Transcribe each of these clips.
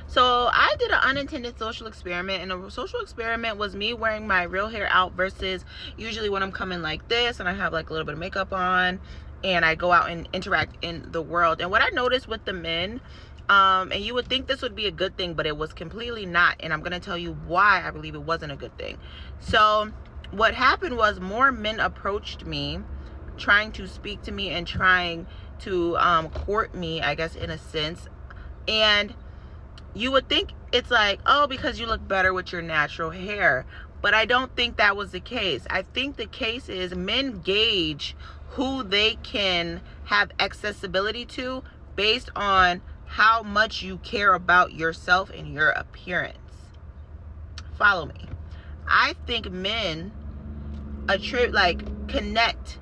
So I did an unintended social experiment, and the social experiment was me wearing my real hair out versus usually when I'm coming like this and I have like a little bit of makeup on and I go out and interact in the world. And what I noticed with the men, and you would think this would be a good thing, but it was completely not. And I'm going to tell you why I believe it wasn't a good thing. So what happened was more men approached me trying to speak to me and trying to court me, I guess, in a sense. And you would think it's like, oh, because you look better with your natural hair. But I don't think that was the case. I think the case is men gauge who they can have accessibility to based on how much you care about yourself and your appearance. Follow me. I think men connect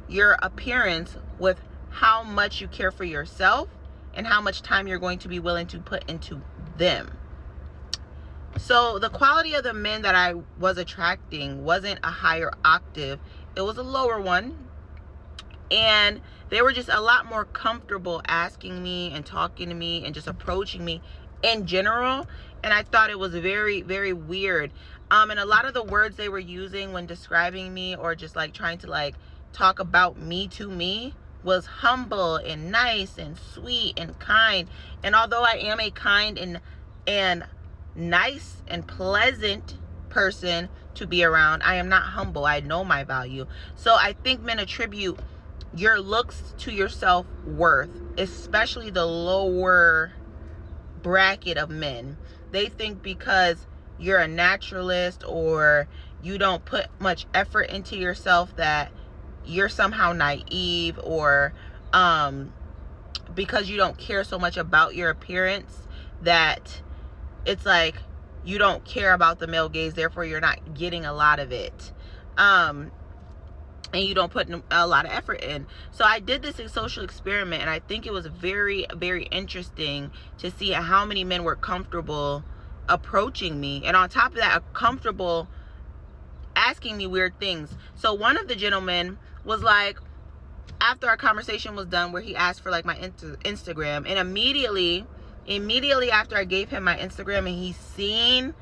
your appearance with how much you care for yourself and how much time you're going to be willing to put into them. So the quality of the men that I was attracting wasn't a higher octave, it was a lower one. And they were just a lot more comfortable asking me and talking to me and just approaching me in general. And I thought it was very, very weird. And a lot of the words they were using when describing me or just like trying to like talk about me to me was humble and nice and sweet and kind. And although I am a kind and nice and pleasant person to be around, I am not humble. I know my value. So I think men attribute your looks to your self-worth, especially the lower bracket of men. They think because you're a naturalist or you don't put much effort into yourself that you're somehow naive, or because you don't care so much about your appearance that it's like you don't care about the male gaze, therefore you're not getting a lot of it. And you don't put a lot of effort in. So I did this social experiment, and I think it was very, very interesting to see how many men were comfortable approaching me, and on top of that, comfortable asking me weird things. So one of the gentlemen was like, after our conversation was done, where he asked for like my Instagram, and immediately after I gave him my Instagram and he's seen,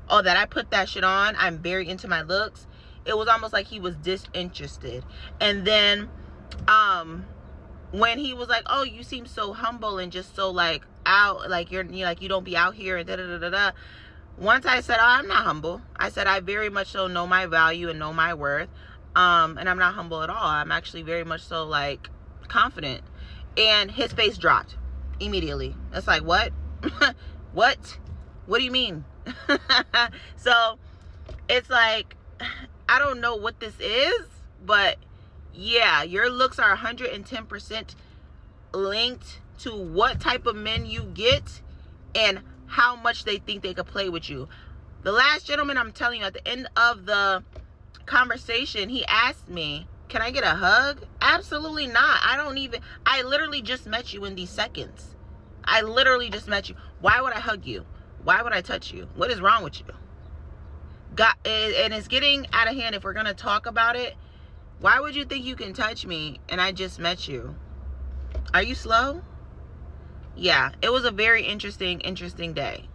oh, that I put that shit on, I'm very into my looks, it was almost like he was disinterested. And then when he was like, oh, you seem so humble and just so like out, like you're like, you don't be out here and da da da da da. Once I said, oh, I'm not humble. I said, I very much so know my value and know my worth. And I'm not humble at all. I'm actually very much so like confident. And his face dropped immediately. It's like, what? What do you mean? So it's like, I don't know what this is, but yeah, your looks are 110% linked to what type of men you get and how much they think they could play with you. The last gentleman, I'm telling you, at the end of the conversation, he asked me, can I get a hug? Absolutely not. I literally just met you in these seconds. I literally just met you. Why would I hug you? Why would I touch you? What is wrong with you? And it's getting out of hand. If we're going to talk about it, why would you think you can touch me and I just met you? Are you slow? Yeah, it was a very interesting day.